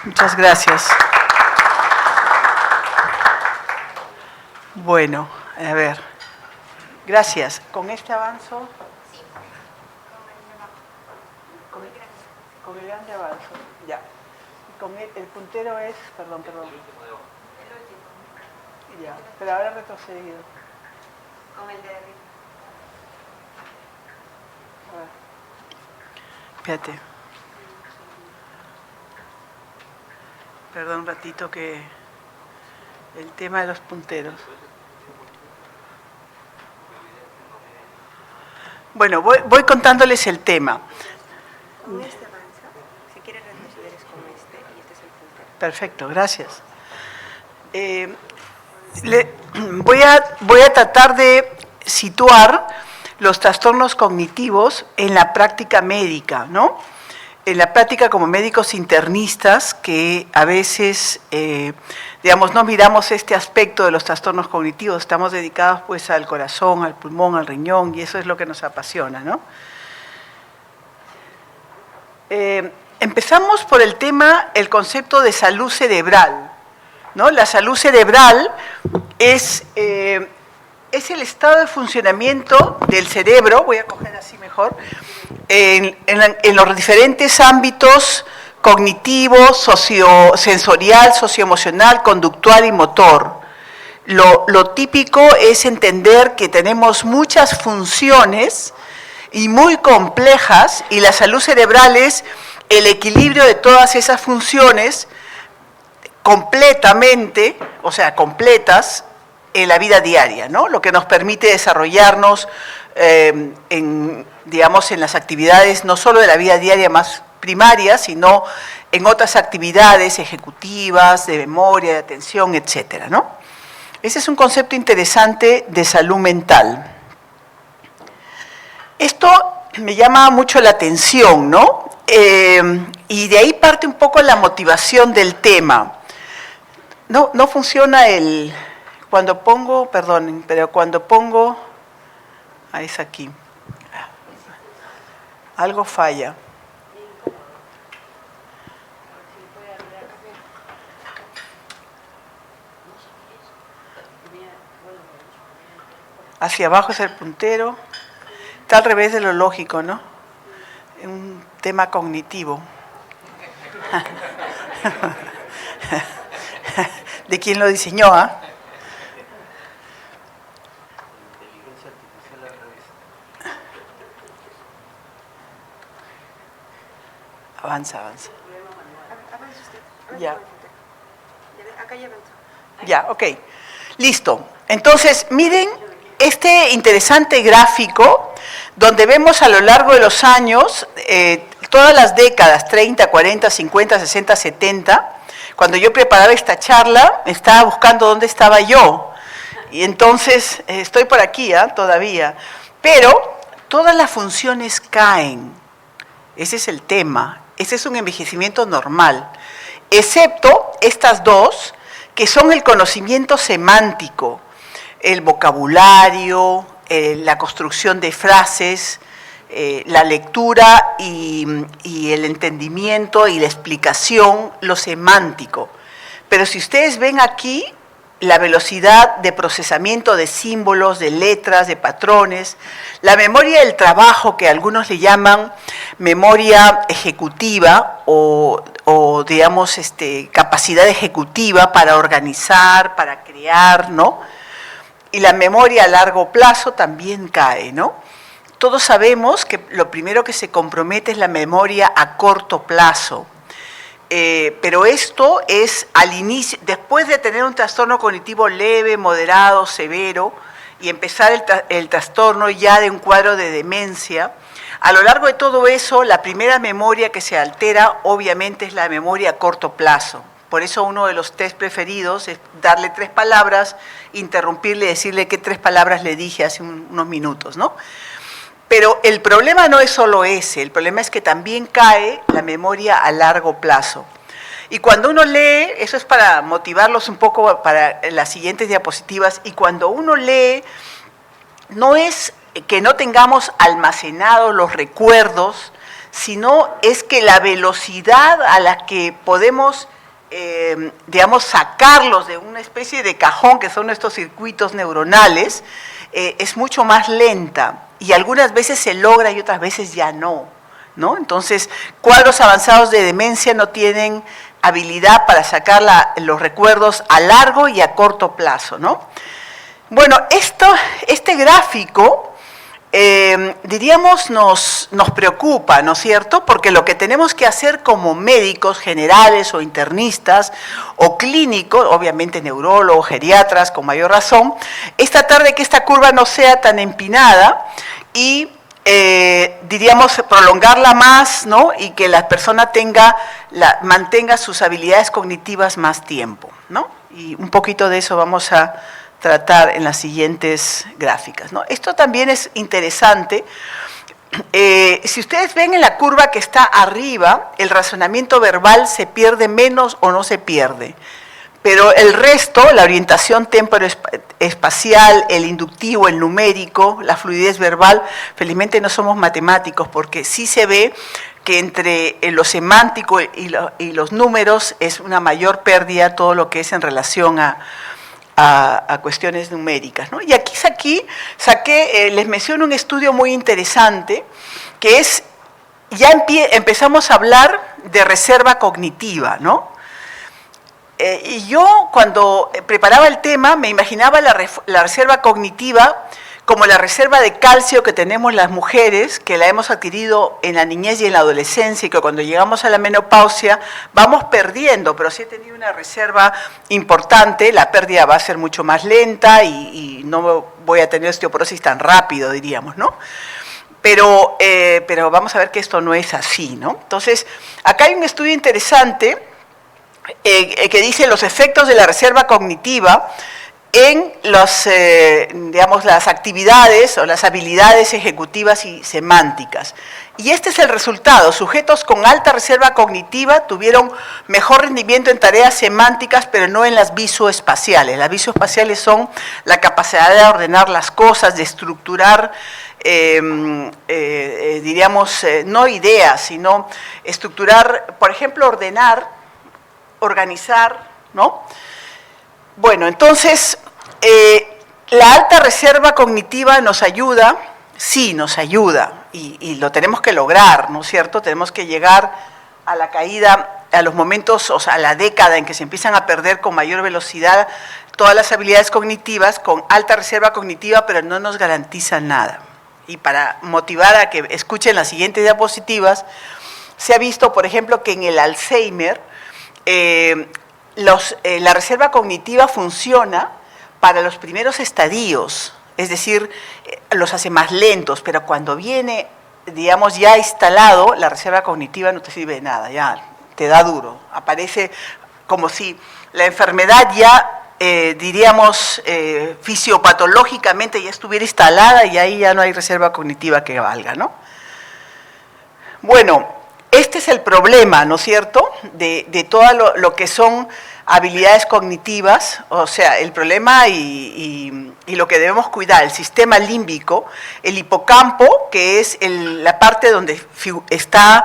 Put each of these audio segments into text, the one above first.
Muchas gracias. Bueno, a ver. Gracias. ¿Con este avanzo? Sí. Con el grande avanzo, ya. Con el puntero es, perdón. El último. Ya, pero ahora retrocedido. Con el de arriba. A ver. Espérate. Perdón un ratito que el tema de los punteros. Bueno, voy contándoles el tema. Con este avanza, si quieres retroceder es con este y este es el puntero. Perfecto, gracias. Voy a tratar de situar los trastornos cognitivos en la práctica médica, ¿no? En la práctica como médicos internistas, que a veces, digamos, no miramos este aspecto de los trastornos cognitivos, estamos dedicados pues al corazón, al pulmón, al riñón, y eso es lo que nos apasiona, ¿no? Empezamos por el tema, el concepto de salud cerebral, ¿no? La salud cerebral es el estado de funcionamiento del cerebro, voy a coger así mejor, en los diferentes ámbitos cognitivo, sensorial, socioemocional, conductual y motor. Lo típico es entender que tenemos muchas funciones y muy complejas, y la salud cerebral es el equilibrio de todas esas funciones completamente, o sea, completas en la vida diaria, ¿no? Lo que nos permite desarrollarnos digamos, en las actividades no solo de la vida diaria más primaria, sino en otras actividades ejecutivas, de memoria, de atención, etcétera, ¿no? Ese es un concepto interesante de salud mental. Esto me llama mucho la atención, ¿no? Y de ahí parte un poco la motivación del tema. No funciona cuando pongo, perdonen, pero cuando pongo, es aquí, algo falla. Hacia abajo es el puntero, está al revés de lo lógico, ¿no? Un tema cognitivo. ¿De quién lo diseñó, ah? Avanza. Ya. Acá ya avanzó. Ya, ok. Listo. Entonces, miren este interesante gráfico donde vemos a lo largo de los años, todas las décadas, 30, 40, 50, 60, 70, cuando yo preparaba esta charla, estaba buscando dónde estaba yo. Y entonces, estoy por aquí, todavía. Pero todas las funciones caen. Ese es el tema. Ese es un envejecimiento normal. Excepto estas dos, que son el conocimiento semántico, el vocabulario, la construcción de frases, la lectura y el entendimiento y la explicación, lo semántico. Pero si ustedes ven aquí, la velocidad de procesamiento de símbolos, de letras, de patrones, la memoria del trabajo, que algunos le llaman memoria ejecutiva o digamos, capacidad ejecutiva para organizar, para crear, ¿no? Y la memoria a largo plazo también cae, ¿no? Todos sabemos que lo primero que se compromete es la memoria a corto plazo. Pero esto es al inicio, después de tener un trastorno cognitivo leve, moderado, severo, y empezar el trastorno ya de un cuadro de demencia. A lo largo de todo eso, la primera memoria que se altera, obviamente, es la memoria a corto plazo. Por eso uno de los test preferidos es darle 3 palabras, interrumpirle y decirle qué 3 palabras le dije hace unos minutos, ¿no? Pero el problema no es solo ese, el problema es que también cae la memoria a largo plazo. Y cuando uno lee, eso es para motivarlos un poco para las siguientes diapositivas, y cuando uno lee, no es que no tengamos almacenados los recuerdos, sino es que la velocidad a la que podemos, digamos, sacarlos de una especie de cajón que son estos circuitos neuronales, es mucho más lenta y algunas veces se logra y otras veces ya no, ¿no? Entonces, cuadros avanzados de demencia no tienen habilidad para sacar los recuerdos a largo y a corto plazo, ¿no? Bueno, este gráfico, diríamos, nos preocupa, ¿no es cierto? Porque lo que tenemos que hacer como médicos generales o internistas o clínicos, obviamente neurólogos, geriatras, con mayor razón, es tratar de que esta curva no sea tan empinada y diríamos, prolongarla más, ¿no? Y que la persona mantenga sus habilidades cognitivas más tiempo, ¿no? Y un poquito de eso vamos a tratar en las siguientes gráficas, ¿no? Esto también es interesante. Si ustedes ven en la curva que está arriba, el razonamiento verbal se pierde menos o no se pierde. Pero el resto, la orientación temporoespacial, el inductivo, el numérico, la fluidez verbal, felizmente no somos matemáticos porque sí se ve que entre lo semántico y los números es una mayor pérdida todo lo que es en relación a cuestiones numéricas, ¿no? Y aquí saqué, les menciono un estudio muy interesante que es, ya empezamos a hablar de reserva cognitiva, ¿no? Y yo cuando preparaba el tema me imaginaba la reserva cognitiva como la reserva de calcio que tenemos las mujeres, que la hemos adquirido en la niñez y en la adolescencia, y que cuando llegamos a la menopausia vamos perdiendo, pero si he tenido una reserva importante, la pérdida va a ser mucho más lenta y no voy a tener osteoporosis tan rápido, diríamos, ¿no? Pero vamos a ver que esto no es así, ¿no? Entonces, acá hay un estudio interesante que dice los efectos de la reserva cognitiva en digamos, las actividades o las habilidades ejecutivas y semánticas. Y este es el resultado. Sujetos con alta reserva cognitiva tuvieron mejor rendimiento en tareas semánticas, pero no en las visoespaciales. Las visoespaciales son la capacidad de ordenar las cosas, de estructurar, diríamos, no ideas, sino estructurar, por ejemplo, organizar, ¿no? Bueno, entonces, la alta reserva cognitiva nos ayuda, sí, nos ayuda, y lo tenemos que lograr, ¿no es cierto? Tenemos que llegar a la caída, a los momentos, o sea, a la década en que se empiezan a perder con mayor velocidad todas las habilidades cognitivas con alta reserva cognitiva, pero no nos garantizan nada. Y para motivar a que escuchen las siguientes diapositivas, se ha visto, por ejemplo, que en el Alzheimer, la reserva cognitiva funciona para los primeros estadios, es decir, los hace más lentos, pero cuando viene, digamos, ya instalado, la reserva cognitiva no te sirve de nada, ya te da duro, aparece como si la enfermedad ya, diríamos, fisiopatológicamente ya estuviera instalada y ahí ya no hay reserva cognitiva que valga, ¿no? Bueno, este es el problema, ¿no es cierto?, de todo lo que son habilidades cognitivas, o sea, el problema y lo que debemos cuidar, el sistema límbico, el hipocampo, que es la parte donde está,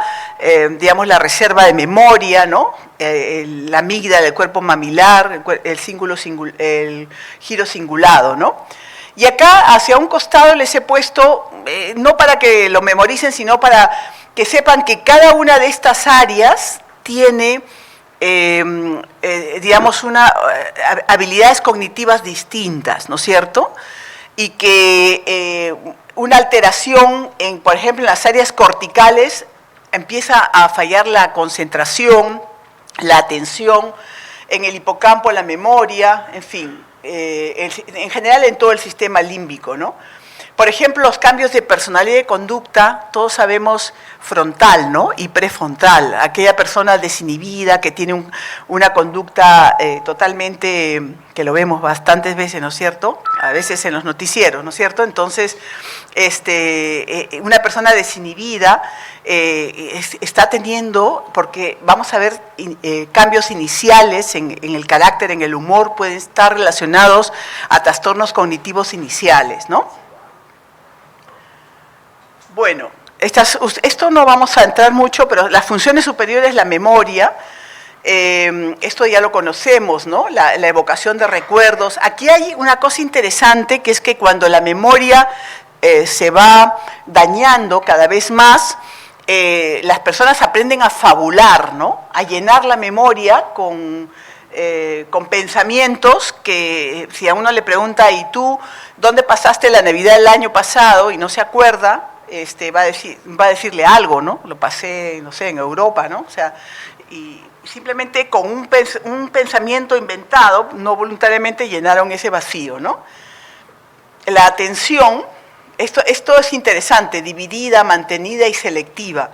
digamos, la reserva de memoria, ¿no?, la amígdala, el cuerpo mamilar, el giro cingulado, ¿no? Y acá, hacia un costado, les he puesto, no para que lo memoricen, sino para que sepan que cada una de estas áreas tiene, digamos, habilidades cognitivas distintas, ¿no es cierto? Y que una alteración, por ejemplo, en las áreas corticales, empieza a fallar la concentración, la atención, en el hipocampo la memoria, en fin, en general en todo el sistema límbico, ¿no? Por ejemplo, los cambios de personalidad y conducta, todos sabemos frontal, ¿no?, y prefrontal, aquella persona desinhibida que tiene una conducta totalmente, que lo vemos bastantes veces, ¿no es cierto?, a veces en los noticieros, ¿no es cierto? Entonces, una persona desinhibida está teniendo, porque vamos a ver cambios iniciales en el carácter, en el humor, pueden estar relacionados a trastornos cognitivos iniciales, ¿no? Bueno, esto no vamos a entrar mucho, pero las funciones superiores, la memoria, esto ya lo conocemos, ¿no? La evocación de recuerdos. Aquí hay una cosa interesante, que es que cuando la memoria se va dañando cada vez más, las personas aprenden a fabular, ¿no? A llenar la memoria con pensamientos que si a uno le pregunta, ¿y tú dónde pasaste la Navidad del año pasado? Y no se acuerda, va a decirle algo, ¿no? Lo pasé, no sé, en Europa, ¿no? O sea, y simplemente con un pensamiento inventado, no voluntariamente llenaron ese vacío, ¿no? La atención, esto es interesante, dividida, mantenida y selectiva.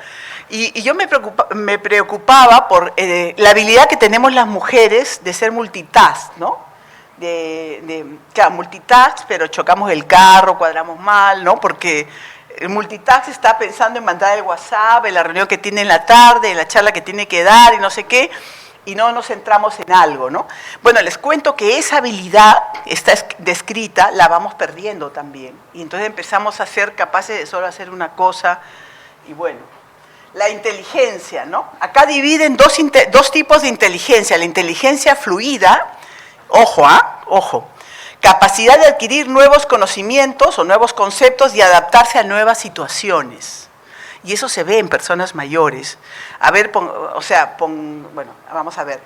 Y yo me preocupaba por la habilidad que tenemos las mujeres de ser multitask, ¿no? Claro, multitask, pero chocamos el carro, cuadramos mal, ¿no? Porque el multitask está pensando en mandar el WhatsApp, en la reunión que tiene en la tarde, en la charla que tiene que dar y no sé qué, y no nos centramos en algo, ¿no? Bueno, les cuento que esa habilidad está descrita, la vamos perdiendo también. Y entonces empezamos a ser capaces de solo hacer una cosa, y bueno, la inteligencia, ¿no? Acá dividen dos tipos de inteligencia, la inteligencia fluida, ojo, ojo, capacidad de adquirir nuevos conocimientos o nuevos conceptos y adaptarse a nuevas situaciones. Y eso se ve en personas mayores. A ver, bueno, vamos a ver.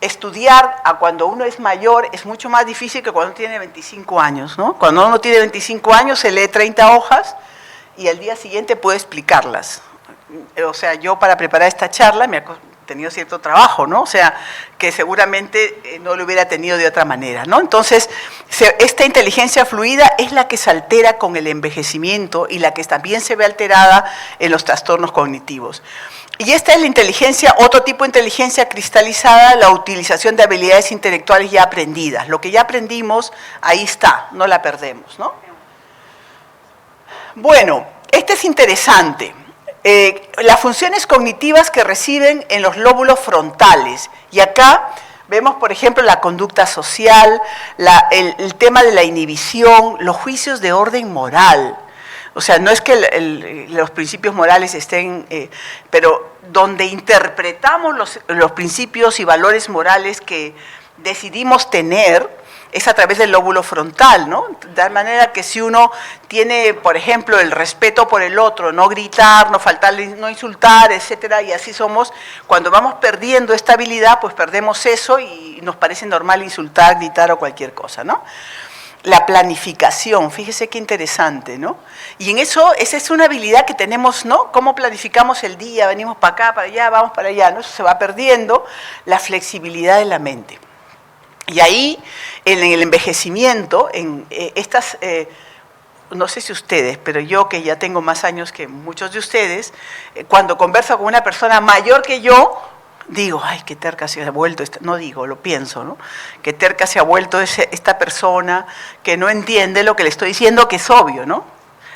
Estudiar a cuando uno es mayor es mucho más difícil que cuando uno tiene 25 años, ¿no? Cuando uno tiene 25 años se lee 30 hojas y al día siguiente puede explicarlas. O sea, yo para preparar esta charla me he tenido cierto trabajo, ¿no? O sea, que seguramente no lo hubiera tenido de otra manera, ¿no? Entonces, esta inteligencia fluida es la que se altera con el envejecimiento y la que también se ve alterada en los trastornos cognitivos. Y esta es la inteligencia, otro tipo de inteligencia cristalizada, la utilización de habilidades intelectuales ya aprendidas. Lo que ya aprendimos, ahí está, no la perdemos, ¿no? Bueno, este es interesante. Las funciones cognitivas que reciben en los lóbulos frontales. Y acá vemos, por ejemplo, la conducta social, el tema de la inhibición, los juicios de orden moral. O sea, no es que los principios morales estén, pero donde interpretamos los principios y valores morales que decidimos tener, es a través del lóbulo frontal, ¿no? De tal manera que si uno tiene, por ejemplo, el respeto por el otro, no gritar, no faltarle, no insultar, etcétera, y así somos, cuando vamos perdiendo esta habilidad, pues perdemos eso y nos parece normal insultar, gritar o cualquier cosa, ¿no? La planificación, fíjese qué interesante, ¿no? Y en eso, esa es una habilidad que tenemos, ¿no? Cómo planificamos el día, venimos para acá, para allá, vamos para allá, ¿no? Eso se va perdiendo, la flexibilidad de la mente. Y ahí, en el envejecimiento, no sé si ustedes, pero yo que ya tengo más años que muchos de ustedes, cuando converso con una persona mayor que yo, digo, ay, qué terca se ha vuelto, no digo, lo pienso, ¿no? Qué terca se ha vuelto esta persona que no entiende lo que le estoy diciendo, que es obvio, ¿no?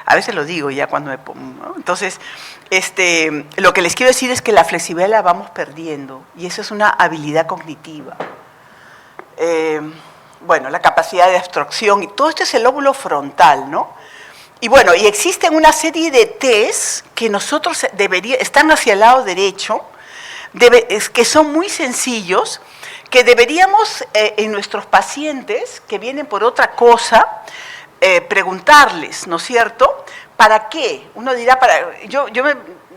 A veces lo digo ya cuando me pongo, ¿no? Entonces, lo que les quiero decir es que la flexibilidad la vamos perdiendo, y eso es una habilidad cognitiva. Bueno, la capacidad de abstracción, y todo esto es el lóbulo frontal, ¿no? Y bueno, y existen una serie de test que nosotros están hacia el lado derecho, que son muy sencillos, que deberíamos en nuestros pacientes que vienen por otra cosa, preguntarles, ¿no es cierto? ¿Para qué? Uno dirá, yo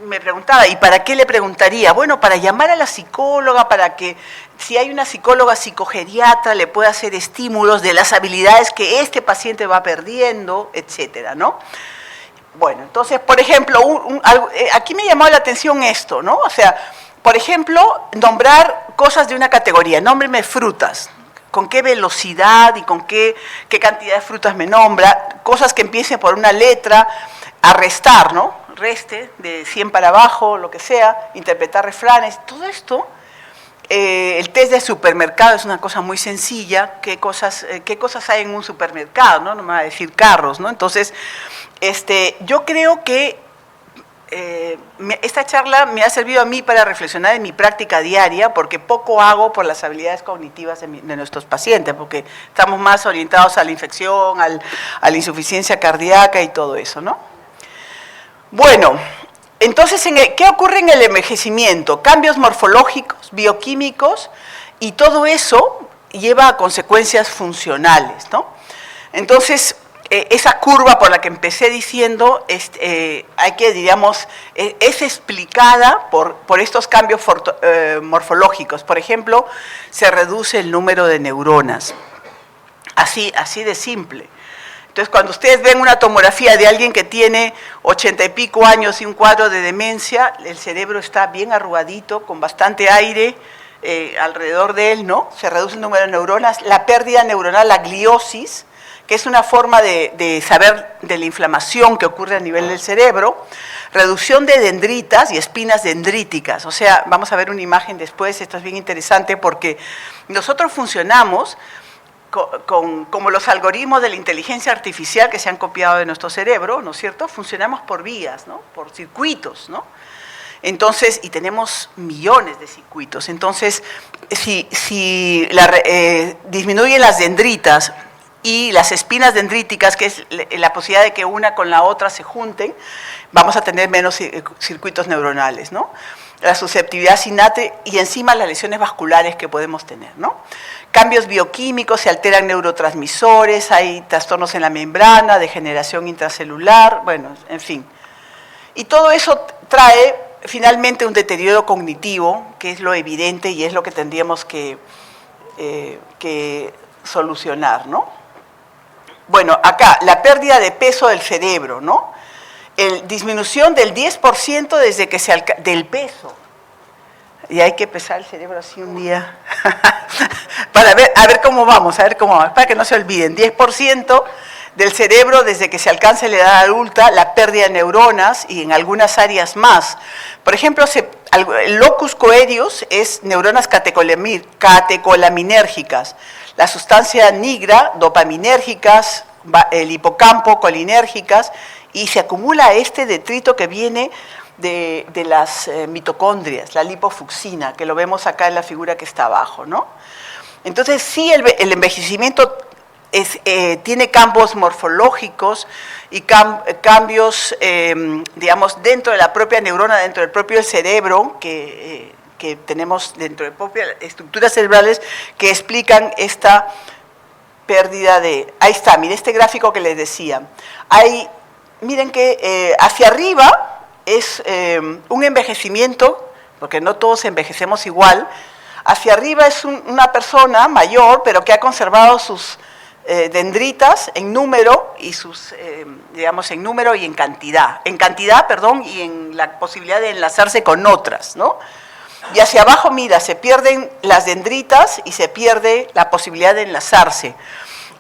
me preguntaba, ¿y para qué le preguntaría? Bueno, para llamar a la psicóloga, para que si hay una psicóloga psicogeriatra le pueda hacer estímulos de las habilidades que este paciente va perdiendo, etcétera, ¿no? Bueno, entonces, por ejemplo, aquí me llamó la atención esto, ¿no? O sea, por ejemplo, nombrar cosas de una categoría, nómbreme frutas, con qué velocidad y con qué cantidad de frutas me nombra, cosas que empiecen por una letra, a restar, ¿no? Reste, de 100 para abajo, lo que sea, interpretar refranes, todo esto. El test de supermercado es una cosa muy sencilla, qué cosas hay en un supermercado, ¿no? No me va a decir carros, ¿no? Entonces, yo creo que esta charla me ha servido a mí para reflexionar en mi práctica diaria, porque poco hago por las habilidades cognitivas de nuestros pacientes, porque estamos más orientados a la infección, a la insuficiencia cardíaca y todo eso, ¿no? Bueno, Entonces, ¿qué ocurre en el envejecimiento? Cambios morfológicos, bioquímicos, y todo eso lleva a consecuencias funcionales, ¿no? Entonces, esa curva por la que empecé diciendo, es explicada por estos cambios morfológicos. Por ejemplo, se reduce el número de neuronas. Así de simple. Entonces, cuando ustedes ven una tomografía de alguien que tiene 80 y pico años y un cuadro de demencia, el cerebro está bien arrugadito, con bastante aire alrededor de él, ¿no? Se reduce el número de neuronas. La pérdida neuronal, la gliosis, que es una forma de saber de la inflamación que ocurre a nivel del cerebro. Reducción de dendritas y espinas dendríticas. O sea, vamos a ver una imagen después, esto es bien interesante porque nosotros funcionamos como los algoritmos de la inteligencia artificial que se han copiado de nuestro cerebro, ¿no es cierto? Funcionamos por vías, ¿no? Por circuitos, ¿no? Entonces, y tenemos millones de circuitos. Entonces, si disminuyen las dendritas y las espinas dendríticas, que es la posibilidad de que una con la otra se junten, vamos a tener menos circuitos neuronales, ¿no? La susceptibilidad SINAPse y encima las lesiones vasculares que podemos tener, ¿no? Cambios bioquímicos, se alteran neurotransmisores, hay trastornos en la membrana, degeneración intracelular, bueno, en fin. Y todo eso trae finalmente un deterioro cognitivo, que es lo evidente y es lo que tendríamos que solucionar, ¿no? Bueno, acá, la pérdida de peso del cerebro, ¿no? Disminución del 10% desde que del peso. Y hay que pesar el cerebro así un día para ver, a ver cómo vamos, para que no se olviden. 10% del cerebro desde que se alcanza la edad adulta, la pérdida de neuronas y en algunas áreas más. Por ejemplo, el locus coeruleus es neuronas catecolaminérgicas, la sustancia nigra, dopaminérgicas, el hipocampo, colinérgicas, y se acumula este detrito que viene de las mitocondrias, la lipofucsina, que lo vemos acá en la figura que está abajo, ¿no? Entonces, sí, el envejecimiento tiene cambios morfológicos y cambios, digamos, dentro de la propia neurona, dentro del propio cerebro, que tenemos dentro de propias estructuras cerebrales que explican esta pérdida de... Ahí está, mire este gráfico que les decía. Miren que hacia arriba es un envejecimiento, porque no todos envejecemos igual. Hacia arriba es una persona mayor, pero que ha conservado sus dendritas en número y digamos, en número y en cantidad. En cantidad, perdón, y en la posibilidad de enlazarse con otras, ¿no? Y hacia abajo, mira, se pierden las dendritas y se pierde la posibilidad de enlazarse.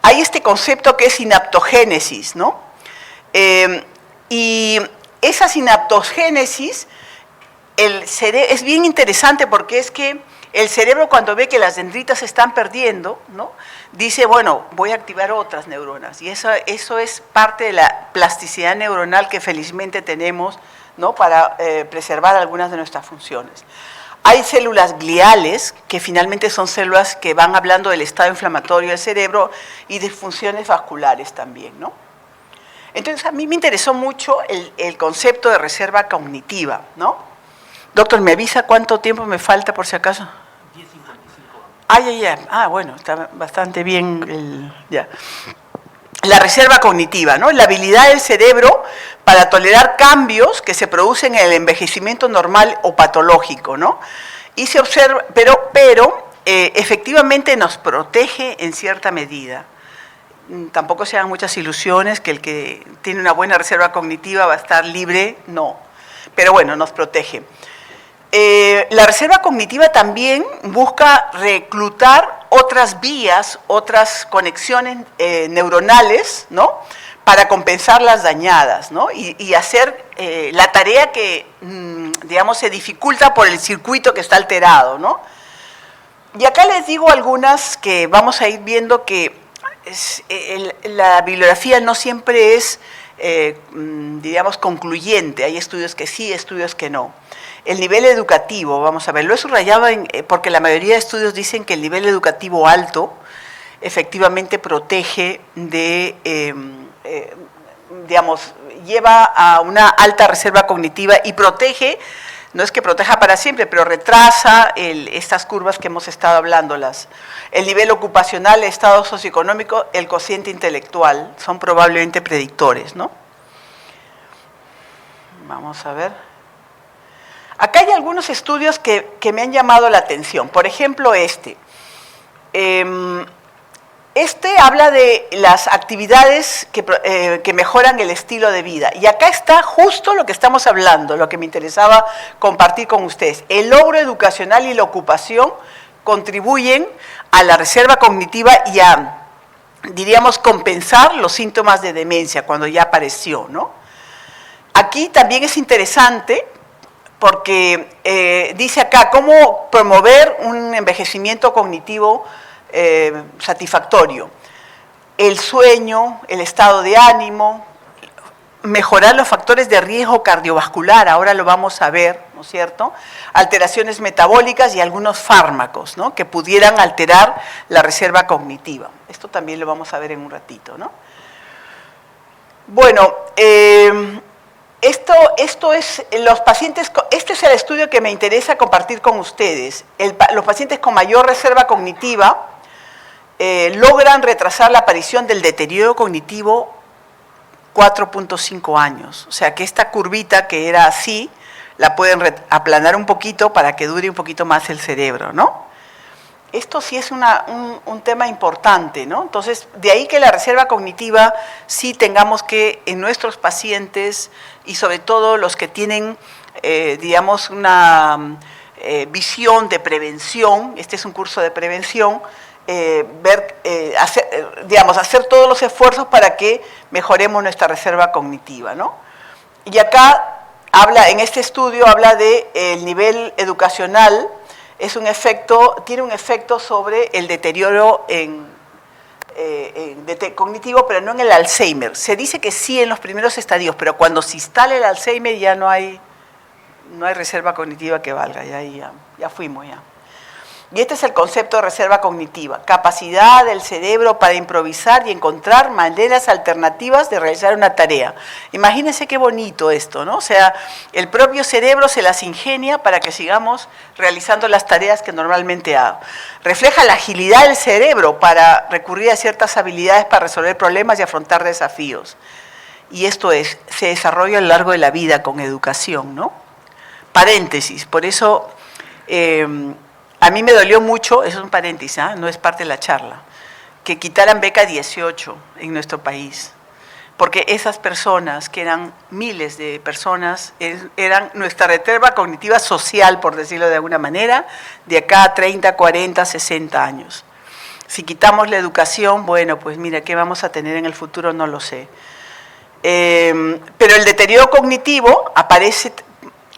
Hay este concepto que es sinaptogénesis, ¿no? Y esa sinaptogénesis es bien interesante porque es que el cerebro, cuando ve que las dendritas se están perdiendo, ¿no?, dice, bueno, voy a activar otras neuronas. Y eso es parte de la plasticidad neuronal que felizmente tenemos, ¿no?, para preservar algunas de nuestras funciones. Hay células gliales, que finalmente son células que van hablando del estado inflamatorio del cerebro y de funciones vasculares también, ¿no? Entonces, a mí me interesó mucho el concepto de reserva cognitiva, ¿no? Doctor, ¿me avisa cuánto tiempo me falta por si acaso? 10:55. Bueno, está bastante bien. Ya. La reserva cognitiva, ¿no? La habilidad del cerebro para tolerar cambios que se producen en el envejecimiento normal o patológico, ¿no? Y se observa, pero efectivamente nos protege en cierta medida. Tampoco se hagan muchas ilusiones que el que tiene una buena reserva cognitiva va a estar libre, no. Pero bueno, nos protege. La reserva cognitiva también busca reclutar otras vías, otras conexiones neuronales, ¿no?, para compensar las dañadas, ¿no?, y hacer la tarea que, digamos, se dificulta por el circuito que está alterado, ¿no? Y acá les digo algunas que vamos a ir viendo que la bibliografía no siempre es, digamos, concluyente. Hay estudios que sí, estudios que no. El nivel educativo, vamos a ver, lo he subrayado porque la mayoría de estudios dicen que el nivel educativo alto efectivamente protege de, digamos, lleva a una alta reserva cognitiva y protege, no es que proteja para siempre, pero retrasa estas curvas que hemos estado hablando, el nivel ocupacional, el estado socioeconómico, el cociente intelectual, son probablemente predictores, ¿no? Vamos a ver. Acá hay algunos estudios que me han llamado la atención. Por ejemplo, este habla de las actividades que mejoran el estilo de vida. Y acá está justo lo que estamos hablando, lo que me interesaba compartir con ustedes. El logro educacional y la ocupación contribuyen a la reserva cognitiva y a, diríamos, compensar los síntomas de demencia cuando ya apareció, ¿no? Aquí también es interesante porque dice acá cómo promover un envejecimiento cognitivo satisfactorio. El sueño, el estado de ánimo, mejorar los factores de riesgo cardiovascular, ahora lo vamos a ver, ¿no es cierto? Alteraciones metabólicas y algunos fármacos, ¿no?, que pudieran alterar la reserva cognitiva. Esto también lo vamos a ver en un ratito, ¿no? Bueno, esto es los pacientes, este es el estudio que me interesa compartir con ustedes. Los pacientes con mayor reserva cognitiva logran retrasar la aparición del deterioro cognitivo 4.5 años. O sea que esta curvita que era así, la pueden aplanar un poquito para que dure un poquito más el cerebro, ¿no? Esto sí es un tema importante, ¿no? Entonces, de ahí que la reserva cognitiva sí tengamos que en nuestros pacientes y sobre todo los que tienen, digamos, una visión de prevención, este es un curso de prevención, hacer todos los esfuerzos para que mejoremos nuestra reserva cognitiva, ¿no? Y acá en este estudio habla de el nivel educacional. Tiene un efecto sobre el deterioro cognitivo, pero no en el Alzheimer. Se dice que sí en los primeros estadios, pero cuando se instala el Alzheimer ya no hay reserva cognitiva que valga, ya fuimos ya. Y este es el concepto de reserva cognitiva, capacidad del cerebro para improvisar y encontrar maneras alternativas de realizar una tarea. Imagínense qué bonito esto, ¿no? O sea, el propio cerebro se las ingenia para que sigamos realizando las tareas que normalmente hago. Refleja la agilidad del cerebro para recurrir a ciertas habilidades para resolver problemas y afrontar desafíos. Y esto se desarrolla a lo largo de la vida con educación, ¿no? Paréntesis, por eso a mí me dolió mucho, eso es un paréntesis, no es parte de la charla, que quitaran beca 18 en nuestro país, porque esas personas, que eran miles de personas, eran nuestra reserva cognitiva social, por decirlo de alguna manera, de acá a 30, 40, 60 años. Si quitamos la educación, bueno, pues mira, ¿qué vamos a tener en el futuro? No lo sé. Pero el deterioro cognitivo aparece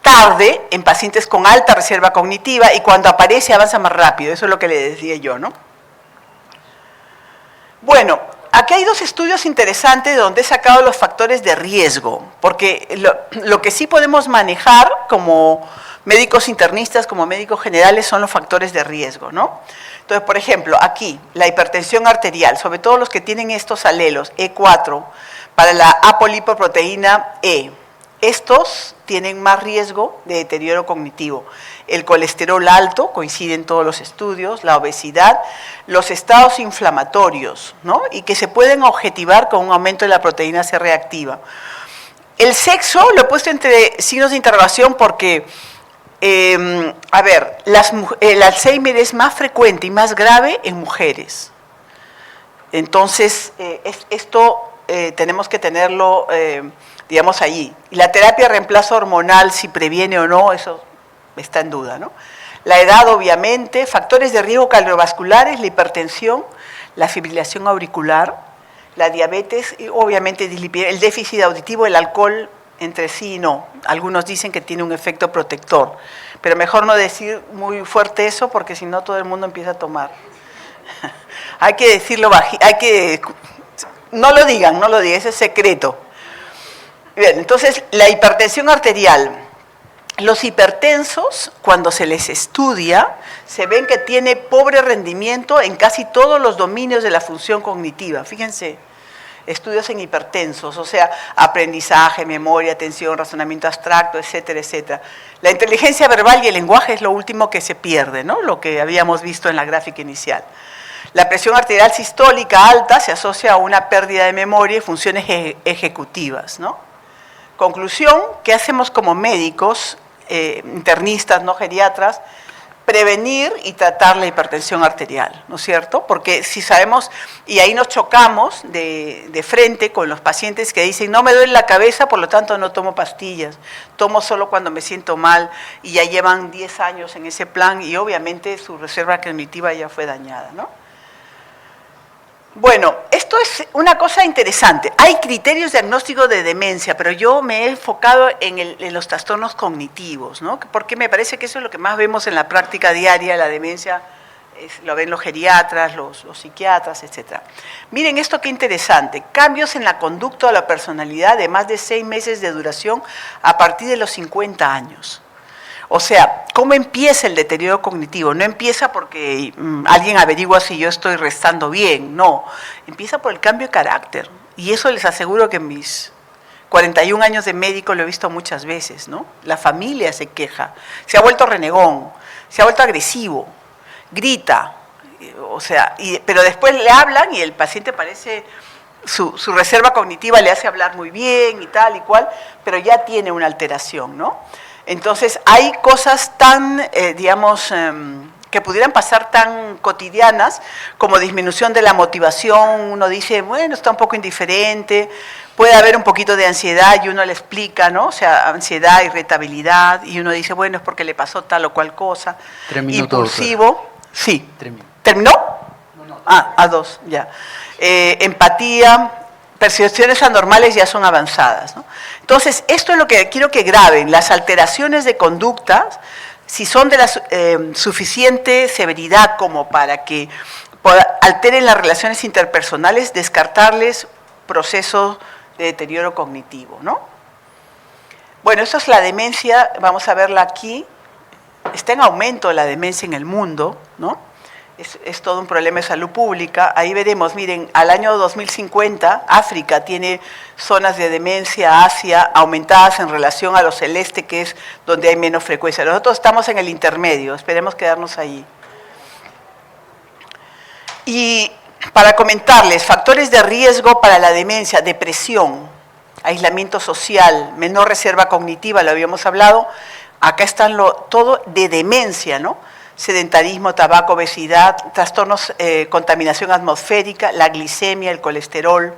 tarde en pacientes con alta reserva cognitiva y cuando aparece avanza más rápido, eso es lo que le decía yo, ¿no? Bueno, aquí hay dos estudios interesantes donde he sacado los factores de riesgo, porque lo que sí podemos manejar como médicos internistas, como médicos generales, son los factores de riesgo, ¿no? Entonces, por ejemplo, aquí, la hipertensión arterial, sobre todo los que tienen estos alelos, E4, para la apolipoproteína E. Estos tienen más riesgo de deterioro cognitivo. El colesterol alto, coincide en todos los estudios, la obesidad, los estados inflamatorios, ¿no? Y que se pueden objetivar con un aumento de la proteína C reactiva. El sexo lo he puesto entre signos de interrogación porque, el Alzheimer es más frecuente y más grave en mujeres. Entonces, esto tenemos que tenerlo digamos, allí. Y la terapia de reemplazo hormonal, si previene o no, eso está en duda, ¿no? La edad, obviamente, factores de riesgo cardiovasculares, la hipertensión, la fibrilación auricular, la diabetes, y obviamente el déficit auditivo, el alcohol, entre sí y no. Algunos dicen que tiene un efecto protector, pero mejor no decir muy fuerte eso, porque si no todo el mundo empieza a tomar. Hay que decirlo bajito, no lo digan, ese es secreto. Bien, entonces, la hipertensión arterial. Los hipertensos, cuando se les estudia, se ven que tiene pobre rendimiento en casi todos los dominios de la función cognitiva. Fíjense, estudios en hipertensos, o sea, aprendizaje, memoria, atención, razonamiento abstracto, etcétera, etcétera. La inteligencia verbal y el lenguaje es lo último que se pierde, ¿no? Lo que habíamos visto en la gráfica inicial. La presión arterial sistólica alta se asocia a una pérdida de memoria y funciones ejecutivas, ¿no? Conclusión, ¿qué hacemos como médicos, internistas, no geriatras? Prevenir y tratar la hipertensión arterial, ¿no es cierto? Porque si sabemos, y ahí nos chocamos de frente con los pacientes que dicen, no me duele la cabeza, por lo tanto no tomo pastillas, tomo solo cuando me siento mal, y ya llevan 10 años en ese plan, y obviamente su reserva cognitiva ya fue dañada, ¿no? Bueno, esto es una cosa interesante. Hay criterios diagnósticos de demencia, pero yo me he enfocado en los trastornos cognitivos, ¿no? Porque me parece que eso es lo que más vemos en la práctica diaria, la demencia, lo ven los geriatras, los psiquiatras, etc. Miren esto qué interesante. Cambios en la conducta o la personalidad de más de 6 meses de duración a partir de los 50 años. O sea, ¿cómo empieza el deterioro cognitivo? No empieza porque alguien averigua si yo estoy restando bien, no. Empieza por el cambio de carácter. Y eso les aseguro que en mis 41 años de médico lo he visto muchas veces, ¿no? La familia se queja, se ha vuelto renegón, se ha vuelto agresivo, grita, o sea, pero después le hablan y el paciente parece, su reserva cognitiva le hace hablar muy bien y tal y cual, pero ya tiene una alteración, ¿no? Entonces, hay cosas tan, digamos, que pudieran pasar tan cotidianas como disminución de la motivación. Uno dice, bueno, está un poco indiferente, puede haber un poquito de ansiedad y uno le explica, ¿no? O sea, ansiedad, irritabilidad, y uno dice, bueno, es porque le pasó tal o cual cosa. 3 minutos. Impulsivo, doctora. Sí. 3 minutos. ¿Terminó? No. A 2, ya. Empatía. Percepciones anormales ya son avanzadas, ¿no? Entonces, esto es lo que quiero que graben, las alteraciones de conductas, si son de la suficiente severidad como para que alteren las relaciones interpersonales, descartarles procesos de deterioro cognitivo, ¿no? Bueno, esto es la demencia, vamos a verla aquí, está en aumento la demencia en el mundo, ¿no? Es todo un problema de salud pública. Ahí veremos, miren, al año 2050, África tiene zonas de demencia, Asia, aumentadas en relación a lo celeste, que es donde hay menos frecuencia. Nosotros estamos en el intermedio, esperemos quedarnos allí. Y para comentarles, factores de riesgo para la demencia, depresión, aislamiento social, menor reserva cognitiva, lo habíamos hablado. Acá están todo de demencia, ¿no? Sedentarismo, tabaco, obesidad, trastornos, contaminación atmosférica, la glicemia, el colesterol.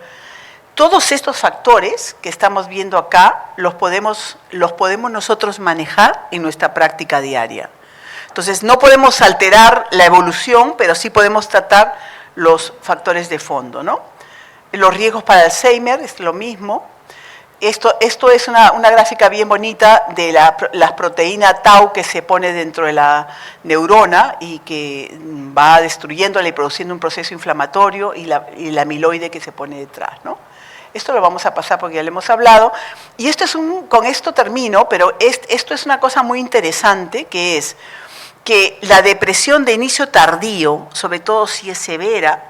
Todos estos factores que estamos viendo acá los podemos nosotros manejar en nuestra práctica diaria. Entonces, no podemos alterar la evolución, pero sí podemos tratar los factores de fondo, ¿no? Los riesgos para Alzheimer es lo mismo. Esto es una gráfica bien bonita de la proteína tau que se pone dentro de la neurona y que va destruyéndola y produciendo un proceso inflamatorio, y la amiloide que se pone detrás, ¿no? Esto lo vamos a pasar porque ya lo hemos hablado. Y con esto termino, pero esto es una cosa muy interesante, que es que la depresión de inicio tardío, sobre todo si es severa,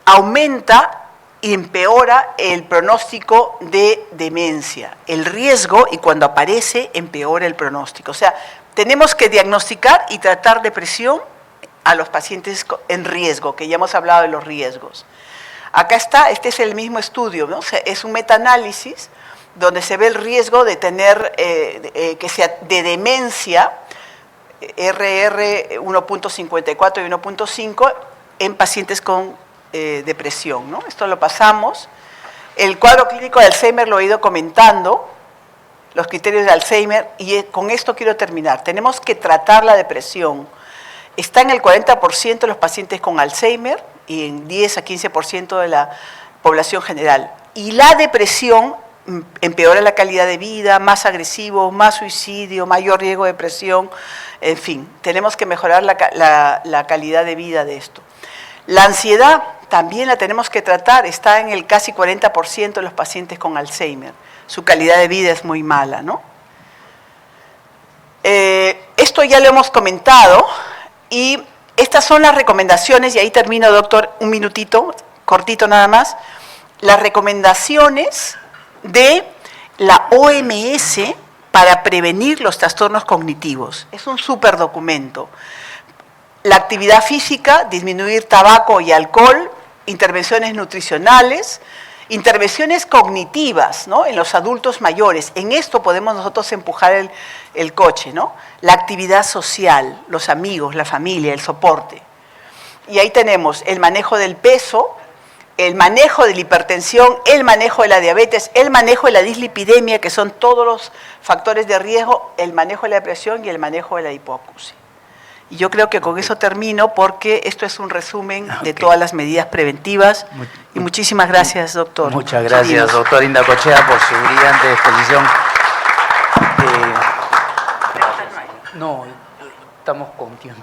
aumenta y empeora el pronóstico de demencia, el riesgo, y cuando aparece empeora el pronóstico. O sea, tenemos que diagnosticar y tratar depresión a los pacientes en riesgo, que ya hemos hablado de los riesgos. Acá está, este es el mismo estudio, ¿no? O sea, es un metaanálisis donde se ve el riesgo de tener, que sea de demencia, RR 1.54 y 1.5 en pacientes con depresión, ¿no? Esto lo pasamos. El cuadro clínico de Alzheimer lo he ido comentando, los criterios de Alzheimer, y con esto quiero terminar. Tenemos que tratar la depresión. Está en el 40% de los pacientes con Alzheimer y en 10 a 15% de la población general. Y la depresión empeora la calidad de vida, más agresivo, más suicidio, mayor riesgo de depresión, en fin, tenemos que mejorar la calidad de vida de esto. La ansiedad también la tenemos que tratar, está en el casi 40% de los pacientes con Alzheimer. Su calidad de vida es muy mala, ¿no? Esto ya lo hemos comentado, y estas son las recomendaciones, y ahí termino, doctor, un minutito, cortito nada más. las recomendaciones de la OMS para prevenir los trastornos cognitivos. Es un súper documento. La actividad física, disminuir tabaco y alcohol, intervenciones nutricionales, intervenciones cognitivas, ¿no?, en los adultos mayores. En esto podemos nosotros empujar el coche, ¿no? La actividad social, los amigos, la familia, el soporte. Y ahí tenemos el manejo del peso, el manejo de la hipertensión, el manejo de la diabetes, el manejo de la dislipidemia, que son todos los factores de riesgo, el manejo de la depresión y el manejo de la hipoacusia. Y yo creo que con eso termino, porque esto es un resumen de todas las medidas preventivas. Y muchísimas gracias, doctor. Muchas gracias, doctor Indacochea, por su brillante exposición. No, estamos con tiempo.